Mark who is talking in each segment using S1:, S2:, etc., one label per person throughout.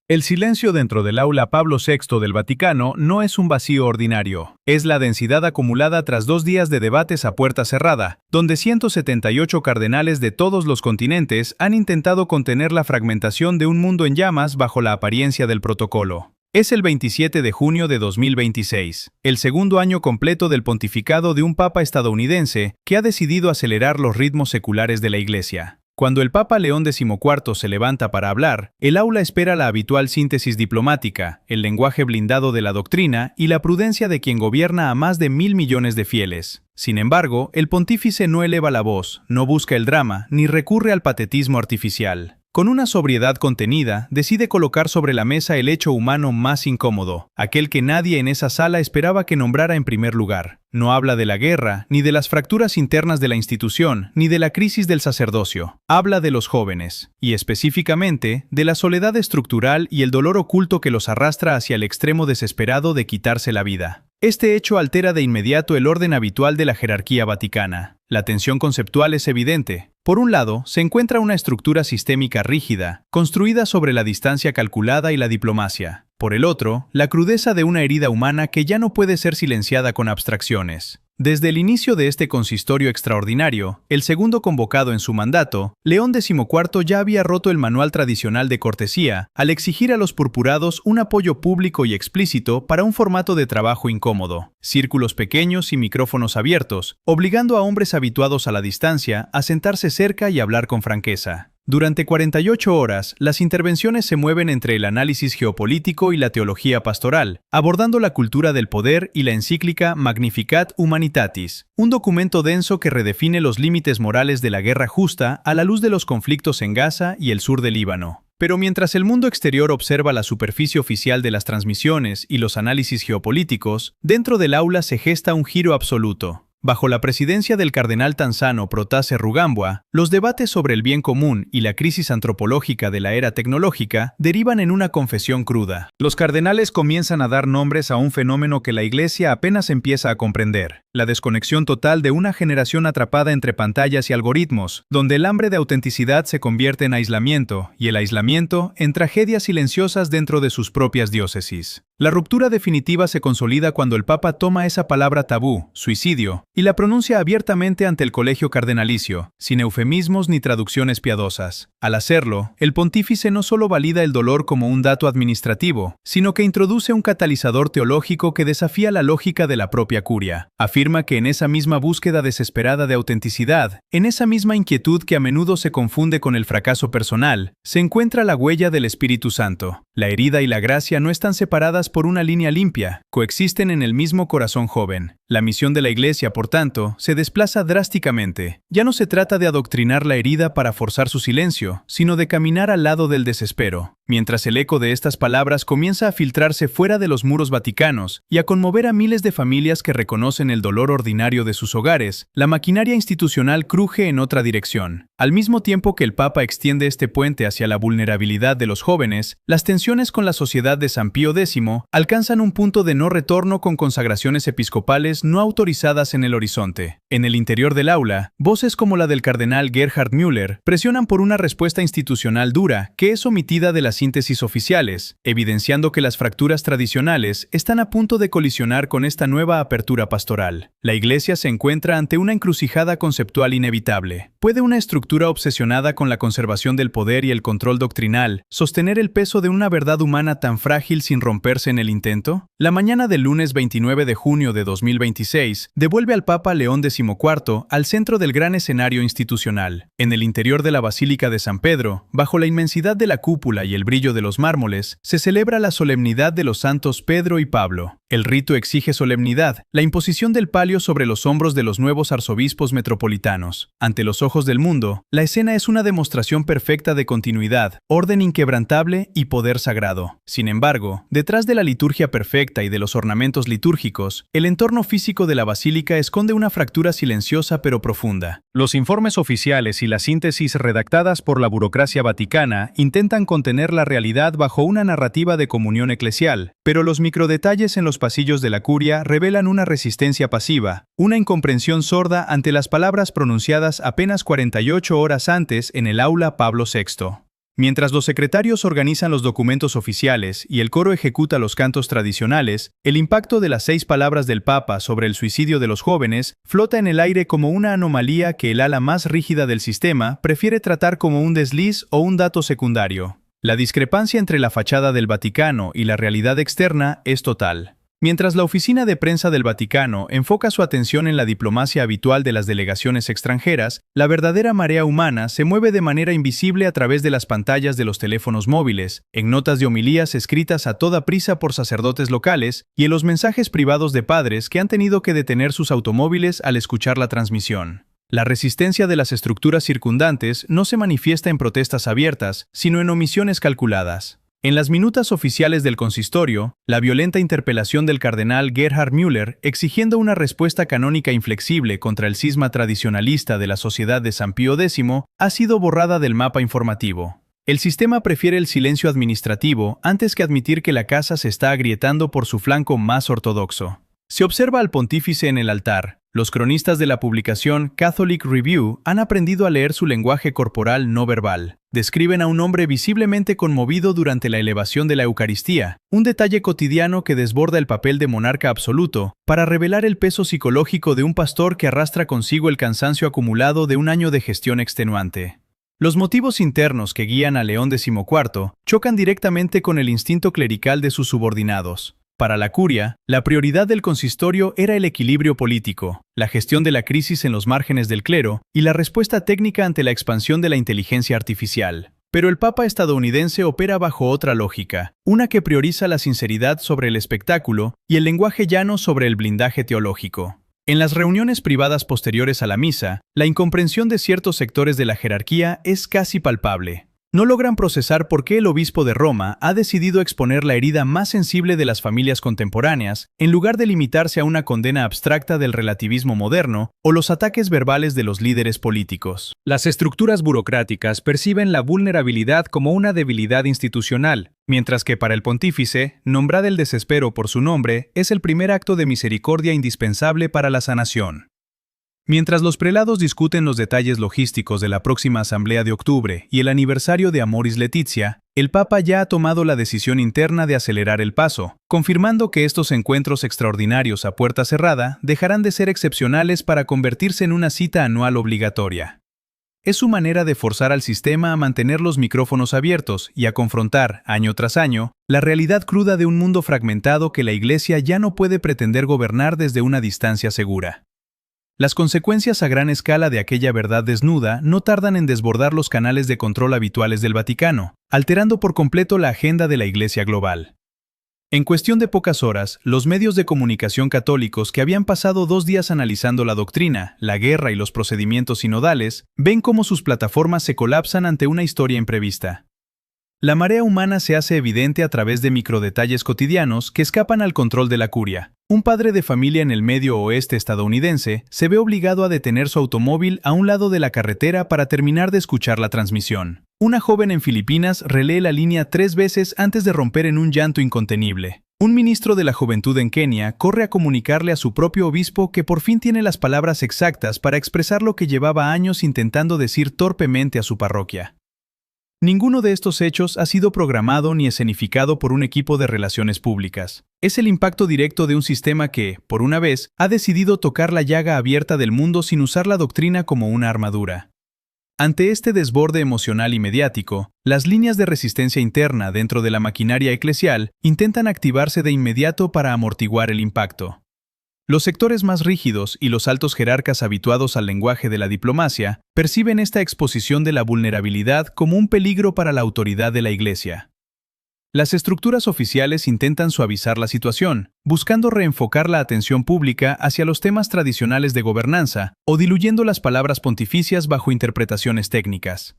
S1: El silencio dentro del aula Pablo VI del Vaticano no es un vacío ordinario, es la densidad acumulada tras 2 días de debates a puerta cerrada, donde 178 cardenales de todos los continentes han intentado contener la fragmentación de un mundo en llamas bajo la apariencia del protocolo. Es el 27 de junio de 2026, el segundo año completo del pontificado de un papa estadounidense que ha decidido acelerar los ritmos seculares de la Iglesia. Cuando el Papa León XIV se levanta para hablar, el aula espera la habitual síntesis diplomática, el lenguaje blindado de la doctrina y la prudencia de quien gobierna a más de 1.000 millones de fieles. Sin embargo, el pontífice no eleva la voz, no busca el drama, ni recurre al patetismo artificial. Con una sobriedad contenida, decide colocar sobre la mesa el hecho humano más incómodo, aquel que nadie en esa sala esperaba que nombrara en primer lugar. No habla de la guerra, ni de las fracturas internas de la institución, ni de la crisis del sacerdocio. Habla de los jóvenes, y específicamente, de la soledad estructural y el dolor oculto que los arrastra hacia el extremo desesperado de quitarse la vida. Este hecho altera de inmediato el orden habitual de la jerarquía vaticana. La tensión conceptual es evidente. Por un lado, se encuentra una estructura sistémica rígida, construida sobre la distancia calculada y la diplomacia. Por el otro, la crudeza de una herida humana que ya no puede ser silenciada con abstracciones. Desde el inicio de este consistorio extraordinario, el segundo convocado en su mandato, León XIV ya había roto el manual tradicional de cortesía al exigir a los purpurados un apoyo público y explícito para un formato de trabajo incómodo, círculos pequeños y micrófonos abiertos, obligando a hombres habituados a la distancia a sentarse cerca y hablar con franqueza. Durante 48 horas, las intervenciones se mueven entre el análisis geopolítico y la teología pastoral, abordando la cultura del poder y la encíclica Magnificat Humanitatis, un documento denso que redefine los límites morales de la guerra justa a la luz de los conflictos en Gaza y el sur del Líbano. Pero mientras el mundo exterior observa la superficie oficial de las transmisiones y los análisis geopolíticos, dentro del aula se gesta un giro absoluto. Bajo la presidencia del cardenal tanzano Protase Rugambwa, los debates sobre el bien común y la crisis antropológica de la era tecnológica derivan en una confesión cruda. Los cardenales comienzan a dar nombres a un fenómeno que la Iglesia apenas empieza a comprender: la desconexión total de una generación atrapada entre pantallas y algoritmos, donde el hambre de autenticidad se convierte en aislamiento y el aislamiento en tragedias silenciosas dentro de sus propias diócesis. La ruptura definitiva se consolida cuando el Papa toma esa palabra tabú, suicidio, y la pronuncia abiertamente ante el colegio cardenalicio, sin eufemismos ni traducciones piadosas. Al hacerlo, el pontífice no solo valida el dolor como un dato administrativo, sino que introduce un catalizador teológico que desafía la lógica de la propia curia. Afirma que en esa misma búsqueda desesperada de autenticidad, en esa misma inquietud que a menudo se confunde con el fracaso personal, se encuentra la huella del Espíritu Santo. La herida y la gracia no están separadas por una línea limpia, coexisten en el mismo corazón joven. La misión de la Iglesia, por tanto, se desplaza drásticamente. Ya no se trata de adoctrinar la herida para forzar su silencio, sino de caminar al lado del desespero. Mientras el eco de estas palabras comienza a filtrarse fuera de los muros vaticanos y a conmover a miles de familias que reconocen el dolor ordinario de sus hogares, la maquinaria institucional cruje en otra dirección. Al mismo tiempo que el Papa extiende este puente hacia la vulnerabilidad de los jóvenes, las tensiones con la sociedad de San Pío X alcanzan un punto de no retorno con consagraciones episcopales no autorizadas en el horizonte. En el interior del aula, voces como la del cardenal Gerhard Müller presionan por una respuesta institucional dura que es omitida de las síntesis oficiales, evidenciando que las fracturas tradicionales están a punto de colisionar con esta nueva apertura pastoral. La Iglesia se encuentra ante una encrucijada conceptual inevitable. ¿Puede una estructura obsesionada con la conservación del poder y el control doctrinal sostener el peso de una verdad humana tan frágil sin romperse en el intento? La mañana del lunes 29 de junio de 2026 devuelve al Papa León XIV al centro del gran escenario institucional. En el interior de la Basílica de San Pedro, bajo la inmensidad de la cúpula y el brillo de los mármoles, se celebra la solemnidad de los santos Pedro y Pablo. El rito exige solemnidad, la imposición del palio sobre los hombros de los nuevos arzobispos metropolitanos. Ante los ojos del mundo, la escena es una demostración perfecta de continuidad, orden inquebrantable y poder sagrado. Sin embargo, detrás de la liturgia perfecta y de los ornamentos litúrgicos, el entorno físico de la basílica esconde una fractura silenciosa pero profunda. Los informes oficiales y las síntesis redactadas por la burocracia vaticana intentan contener la realidad bajo una narrativa de comunión eclesial, pero los microdetalles en los pasillos de la curia revelan una resistencia pasiva, una incomprensión sorda ante las palabras pronunciadas apenas 48 horas antes en el aula Pablo VI. Mientras los secretarios organizan los documentos oficiales y el coro ejecuta los cantos tradicionales, el impacto de las 6 palabras del Papa sobre el suicidio de los jóvenes flota en el aire como una anomalía que el ala más rígida del sistema prefiere tratar como un desliz o un dato secundario. La discrepancia entre la fachada del Vaticano y la realidad externa es total. Mientras la oficina de prensa del Vaticano enfoca su atención en la diplomacia habitual de las delegaciones extranjeras, la verdadera marea humana se mueve de manera invisible a través de las pantallas de los teléfonos móviles, en notas de homilías escritas a toda prisa por sacerdotes locales y en los mensajes privados de padres que han tenido que detener sus automóviles al escuchar la transmisión. La resistencia de las estructuras circundantes no se manifiesta en protestas abiertas, sino en omisiones calculadas. En las minutas oficiales del consistorio, la violenta interpelación del cardenal Gerhard Müller exigiendo una respuesta canónica inflexible contra el cisma tradicionalista de la Sociedad de San Pío X ha sido borrada del mapa informativo. El sistema prefiere el silencio administrativo antes que admitir que la casa se está agrietando por su flanco más ortodoxo. Se observa al pontífice en el altar. Los cronistas de la publicación Catholic Review han aprendido a leer su lenguaje corporal no verbal. Describen a un hombre visiblemente conmovido durante la elevación de la Eucaristía, un detalle cotidiano que desborda el papel de monarca absoluto, para revelar el peso psicológico de un pastor que arrastra consigo el cansancio acumulado de un año de gestión extenuante. Los motivos internos que guían a León XIV chocan directamente con el instinto clerical de sus subordinados. Para la curia, la prioridad del consistorio era el equilibrio político, la gestión de la crisis en los márgenes del clero y la respuesta técnica ante la expansión de la inteligencia artificial. Pero el Papa estadounidense opera bajo otra lógica, una que prioriza la sinceridad sobre el espectáculo y el lenguaje llano sobre el blindaje teológico. En las reuniones privadas posteriores a la misa, la incomprensión de ciertos sectores de la jerarquía es casi palpable. No logran procesar por qué el obispo de Roma ha decidido exponer la herida más sensible de las familias contemporáneas, en lugar de limitarse a una condena abstracta del relativismo moderno o los ataques verbales de los líderes políticos. Las estructuras burocráticas perciben la vulnerabilidad como una debilidad institucional, mientras que para el pontífice, nombrar el desespero por su nombre es el primer acto de misericordia indispensable para la sanación. Mientras los prelados discuten los detalles logísticos de la próxima asamblea de octubre y el aniversario de Amoris Laetitia, el Papa ya ha tomado la decisión interna de acelerar el paso, confirmando que estos encuentros extraordinarios a puerta cerrada dejarán de ser excepcionales para convertirse en una cita anual obligatoria. Es su manera de forzar al sistema a mantener los micrófonos abiertos y a confrontar, año tras año, la realidad cruda de un mundo fragmentado que la Iglesia ya no puede pretender gobernar desde una distancia segura. Las consecuencias a gran escala de aquella verdad desnuda no tardan en desbordar los canales de control habituales del Vaticano, alterando por completo la agenda de la Iglesia global. En cuestión de pocas horas, los medios de comunicación católicos que habían pasado 2 días analizando la doctrina, la guerra y los procedimientos sinodales, ven cómo sus plataformas se colapsan ante una historia imprevista. La marea humana se hace evidente a través de microdetalles cotidianos que escapan al control de la curia. Un padre de familia en el medio oeste estadounidense se ve obligado a detener su automóvil a un lado de la carretera para terminar de escuchar la transmisión. Una joven en Filipinas relee la línea 3 veces antes de romper en un llanto incontenible. Un ministro de la juventud en Kenia corre a comunicarle a su propio obispo que por fin tiene las palabras exactas para expresar lo que llevaba años intentando decir torpemente a su parroquia. Ninguno de estos hechos ha sido programado ni escenificado por un equipo de relaciones públicas. Es el impacto directo de un sistema que, por una vez, ha decidido tocar la llaga abierta del mundo sin usar la doctrina como una armadura. Ante este desborde emocional y mediático, las líneas de resistencia interna dentro de la maquinaria eclesial intentan activarse de inmediato para amortiguar el impacto. Los sectores más rígidos y los altos jerarcas habituados al lenguaje de la diplomacia perciben esta exposición de la vulnerabilidad como un peligro para la autoridad de la Iglesia. Las estructuras oficiales intentan suavizar la situación, buscando reenfocar la atención pública hacia los temas tradicionales de gobernanza o diluyendo las palabras pontificias bajo interpretaciones técnicas.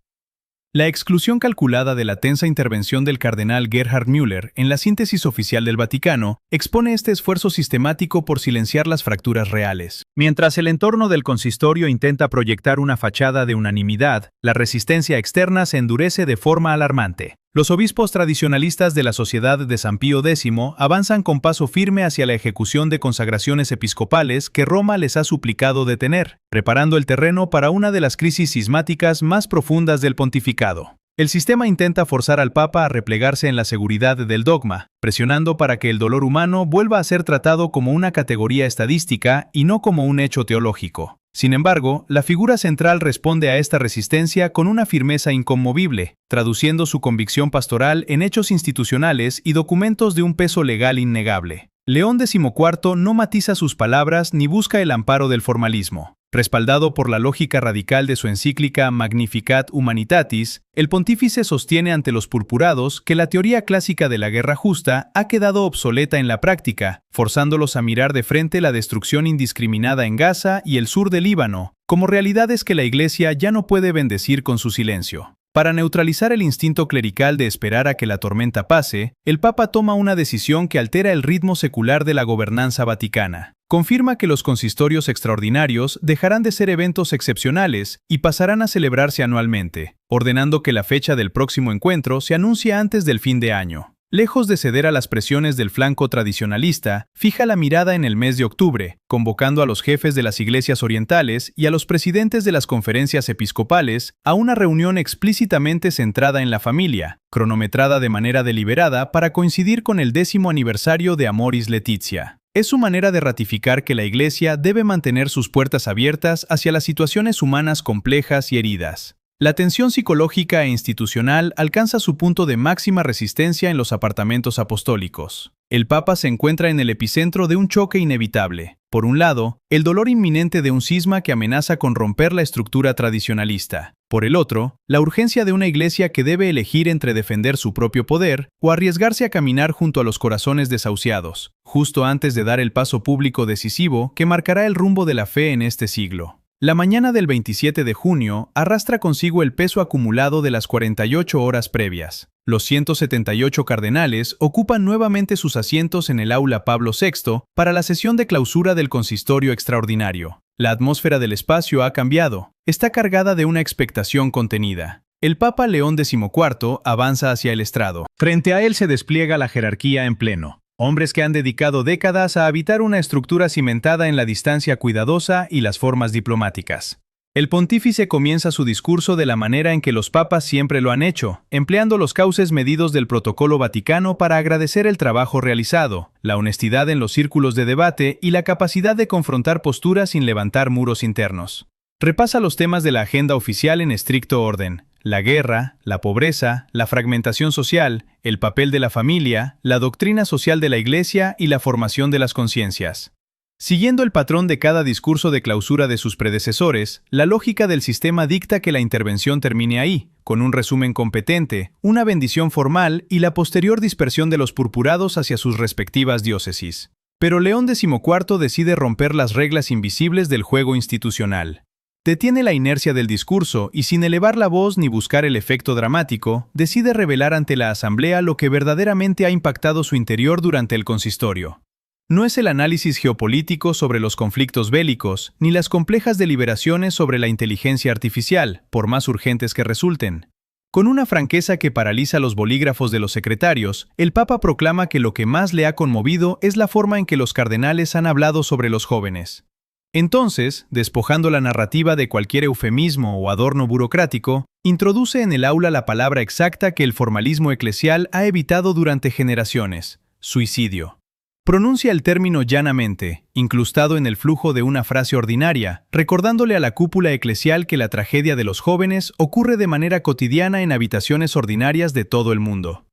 S1: La exclusión calculada de la tensa intervención del cardenal Gerhard Müller en la síntesis oficial del Vaticano expone este esfuerzo sistemático por silenciar las fracturas reales. Mientras el entorno del consistorio intenta proyectar una fachada de unanimidad, la resistencia externa se endurece de forma alarmante. Los obispos tradicionalistas de la Sociedad de San Pío X avanzan con paso firme hacia la ejecución de consagraciones episcopales que Roma les ha suplicado detener, preparando el terreno para una de las crisis cismáticas más profundas del pontificado. El sistema intenta forzar al Papa a replegarse en la seguridad del dogma, presionando para que el dolor humano vuelva a ser tratado como una categoría estadística y no como un hecho teológico. Sin embargo, la figura central responde a esta resistencia con una firmeza inconmovible, traduciendo su convicción pastoral en hechos institucionales y documentos de un peso legal innegable. León XIV no matiza sus palabras ni busca el amparo del formalismo. Respaldado por la lógica radical de su encíclica Magnificat Humanitatis, el pontífice sostiene ante los purpurados que la teoría clásica de la guerra justa ha quedado obsoleta en la práctica, forzándolos a mirar de frente la destrucción indiscriminada en Gaza y el sur del Líbano, como realidades que la Iglesia ya no puede bendecir con su silencio. Para neutralizar el instinto clerical de esperar a que la tormenta pase, el Papa toma una decisión que altera el ritmo secular de la gobernanza vaticana. Confirma que los consistorios extraordinarios dejarán de ser eventos excepcionales y pasarán a celebrarse anualmente, ordenando que la fecha del próximo encuentro se anuncie antes del fin de año. Lejos de ceder a las presiones del flanco tradicionalista, fija la mirada en el mes de octubre, convocando a los jefes de las iglesias orientales y a los presidentes de las conferencias episcopales a una reunión explícitamente centrada en la familia, cronometrada de manera deliberada para coincidir con el 10º aniversario de Amoris Laetitia. Es su manera de ratificar que la Iglesia debe mantener sus puertas abiertas hacia las situaciones humanas complejas y heridas. La tensión psicológica e institucional alcanza su punto de máxima resistencia en los apartamentos apostólicos. El Papa se encuentra en el epicentro de un choque inevitable. Por un lado, el dolor inminente de un cisma que amenaza con romper la estructura tradicionalista. Por el otro, la urgencia de una iglesia que debe elegir entre defender su propio poder o arriesgarse a caminar junto a los corazones desahuciados, justo antes de dar el paso público decisivo que marcará el rumbo de la fe en este siglo. La mañana del 27 de junio arrastra consigo el peso acumulado de las 48 horas previas. Los 178 cardenales ocupan nuevamente sus asientos en el aula Pablo VI para la sesión de clausura del consistorio extraordinario. La atmósfera del espacio ha cambiado, está cargada de una expectación contenida. El Papa León XIV avanza hacia el estrado. Frente a él se despliega la jerarquía en pleno. Hombres que han dedicado décadas a habitar una estructura cimentada en la distancia cuidadosa y las formas diplomáticas. El pontífice comienza su discurso de la manera en que los papas siempre lo han hecho, empleando los cauces medidos del protocolo vaticano para agradecer el trabajo realizado, la honestidad en los círculos de debate y la capacidad de confrontar posturas sin levantar muros internos. Repasa los temas de la agenda oficial en estricto orden: la guerra, la pobreza, la fragmentación social, el papel de la familia, la doctrina social de la Iglesia y la formación de las conciencias. Siguiendo el patrón de cada discurso de clausura de sus predecesores, la lógica del sistema dicta que la intervención termine ahí, con un resumen competente, una bendición formal y la posterior dispersión de los purpurados hacia sus respectivas diócesis. Pero León XIV decide romper las reglas invisibles del juego institucional. Detiene la inercia del discurso y, sin elevar la voz ni buscar el efecto dramático, decide revelar ante la asamblea lo que verdaderamente ha impactado su interior durante el consistorio. No es el análisis geopolítico sobre los conflictos bélicos, ni las complejas deliberaciones sobre la inteligencia artificial, por más urgentes que resulten. Con una franqueza que paraliza los bolígrafos de los secretarios, el Papa proclama que lo que más le ha conmovido es la forma en que los cardenales han hablado sobre los jóvenes. Entonces, despojando la narrativa de cualquier eufemismo o adorno burocrático, introduce en el aula la palabra exacta que el formalismo eclesial ha evitado durante generaciones: suicidio. Pronuncia el término llanamente, incrustado en el flujo de una frase ordinaria, recordándole a la cúpula eclesial que la tragedia de los jóvenes ocurre de manera cotidiana en habitaciones ordinarias de todo el mundo.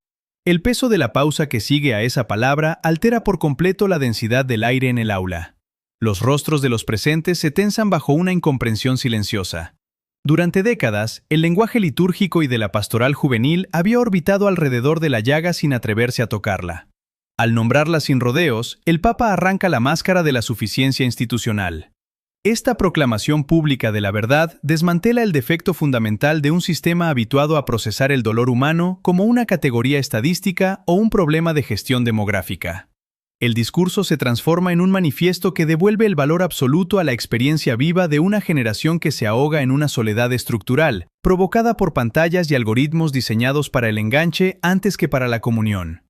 S1: El peso de la pausa que sigue a esa palabra altera por completo la densidad del aire en el aula. Los rostros de los presentes se tensan bajo una incomprensión silenciosa. Durante décadas, el lenguaje litúrgico y de la pastoral juvenil había orbitado alrededor de la llaga sin atreverse a tocarla. Al nombrarla sin rodeos, el Papa arranca la máscara de la suficiencia institucional. Esta proclamación pública de la verdad desmantela el defecto fundamental de un sistema habituado a procesar el dolor humano como una categoría estadística o un problema de gestión demográfica. El discurso se transforma en un manifiesto que devuelve el valor absoluto a la experiencia viva de una generación que se ahoga en una soledad estructural, provocada por pantallas y algoritmos diseñados para el enganche antes que para la comunión.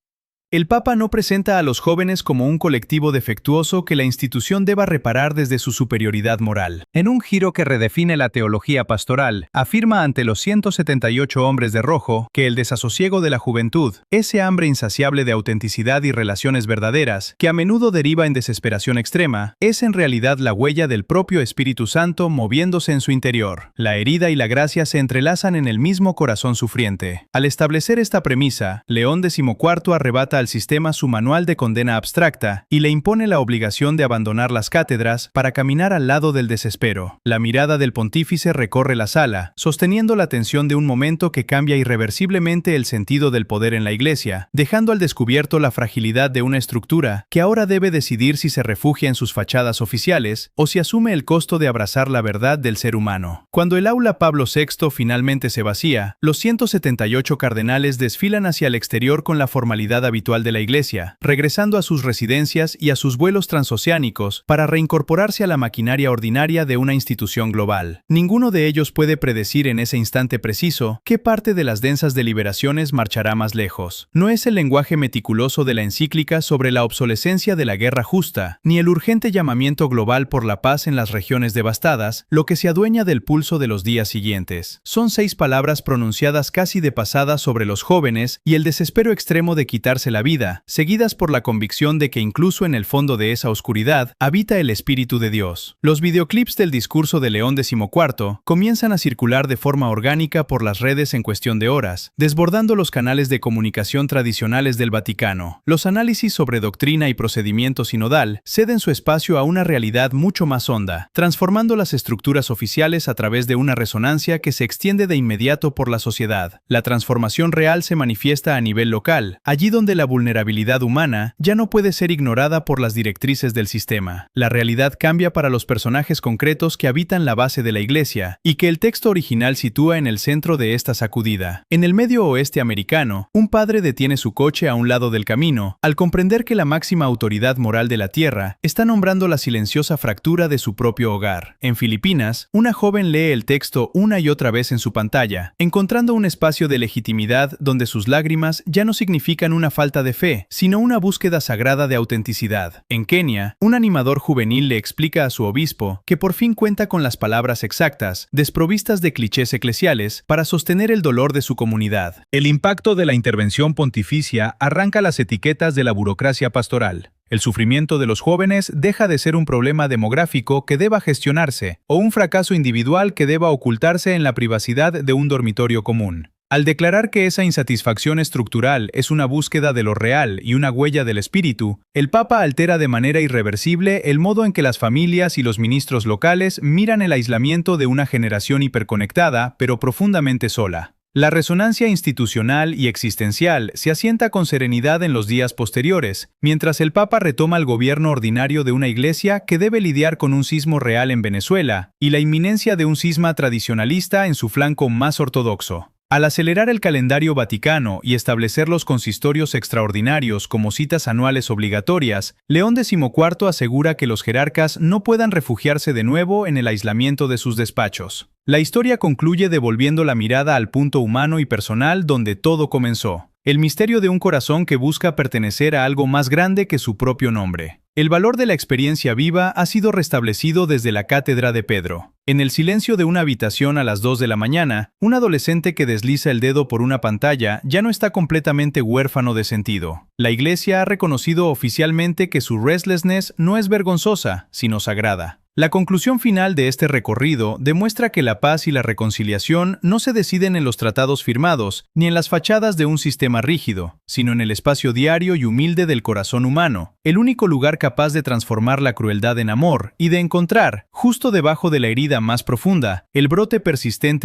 S1: El Papa no presenta a los jóvenes como un colectivo defectuoso que la institución deba reparar desde su superioridad moral. En un giro que redefine la teología pastoral, afirma ante los 178 hombres de rojo que el desasosiego de la juventud, ese hambre insaciable de autenticidad y relaciones verdaderas, que a menudo deriva en desesperación extrema, es en realidad la huella del propio Espíritu Santo moviéndose en su interior. La herida y la gracia se entrelazan en el mismo corazón sufriente. Al establecer esta premisa, León XIV arrebata al sistema su manual de condena abstracta y le impone la obligación de abandonar las cátedras para caminar al lado del desespero. La mirada del pontífice recorre la sala, sosteniendo la tensión de un momento que cambia irreversiblemente el sentido del poder en la Iglesia, dejando al descubierto la fragilidad de una estructura que ahora debe decidir si se refugia en sus fachadas oficiales o si asume el costo de abrazar la verdad del ser humano. Cuando el aula Pablo VI finalmente se vacía, los 178 cardenales desfilan hacia el exterior con la formalidad habitual de la Iglesia, regresando a sus residencias y a sus vuelos transoceánicos para reincorporarse a la maquinaria ordinaria de una institución global. Ninguno de ellos puede predecir en ese instante preciso qué parte de las densas deliberaciones marchará más lejos. No es el lenguaje meticuloso de la encíclica sobre la obsolescencia de la guerra justa, ni el urgente llamamiento global por la paz en las regiones devastadas, lo que se adueña del pulso de los días siguientes. Son 6 palabras pronunciadas casi de pasada sobre los jóvenes y el desespero extremo de quitarse la vida, seguidas por la convicción de que incluso en el fondo de esa oscuridad habita el Espíritu de Dios. Los videoclips del discurso de León XIV comienzan a circular de forma orgánica por las redes en cuestión de horas, desbordando los canales de comunicación tradicionales del Vaticano. Los análisis sobre doctrina y procedimiento sinodal ceden su espacio a una realidad mucho más honda, transformando las estructuras oficiales a través de una resonancia que se extiende de inmediato por la sociedad. La transformación real se manifiesta a nivel local, allí donde la vulnerabilidad humana ya no puede ser ignorada por las directrices del sistema. La realidad cambia para los personajes concretos que habitan la base de la Iglesia y que el texto original sitúa en el centro de esta sacudida. En el medio oeste americano, un padre detiene su coche a un lado del camino al comprender que la máxima autoridad moral de la tierra está nombrando la silenciosa fractura de su propio hogar. En Filipinas, una joven lee el texto una y otra vez en su pantalla, encontrando un espacio de legitimidad donde sus lágrimas ya no significan una falta de fe, sino una búsqueda sagrada de autenticidad. En Kenia, un animador juvenil le explica a su obispo que por fin cuenta con las palabras exactas, desprovistas de clichés eclesiales, para sostener el dolor de su comunidad. El impacto de la intervención pontificia arranca las etiquetas de la burocracia pastoral. El sufrimiento de los jóvenes deja de ser un problema demográfico que deba gestionarse, o un fracaso individual que deba ocultarse en la privacidad de un dormitorio común. Al declarar que esa insatisfacción estructural es una búsqueda de lo real y una huella del espíritu, el Papa altera de manera irreversible el modo en que las familias y los ministros locales miran el aislamiento de una generación hiperconectada, pero profundamente sola. La resonancia institucional y existencial se asienta con serenidad en los días posteriores, mientras el Papa retoma el gobierno ordinario de una Iglesia que debe lidiar con un sismo real en Venezuela y la inminencia de un cisma tradicionalista en su flanco más ortodoxo. Al acelerar el calendario vaticano y establecer los consistorios extraordinarios como citas anuales obligatorias, León XIV asegura que los jerarcas no puedan refugiarse de nuevo en el aislamiento de sus despachos. La historia concluye devolviendo la mirada al punto humano y personal donde todo comenzó. El misterio de un corazón que busca pertenecer a algo más grande que su propio nombre. El valor de la experiencia viva ha sido restablecido desde la cátedra de Pedro. En el silencio de una habitación a las 2 de la mañana, un adolescente que desliza el dedo por una pantalla ya no está completamente huérfano de sentido. La Iglesia ha reconocido oficialmente que su restlessness no es vergonzosa, sino sagrada. La conclusión final de este recorrido demuestra que la paz y la reconciliación no se deciden en los tratados firmados, ni en las fachadas de un sistema rígido, sino en el espacio diario y humilde del corazón humano, el único lugar capaz de transformar la crueldad en amor y de encontrar, justo debajo de la herida más profunda, el brote persistente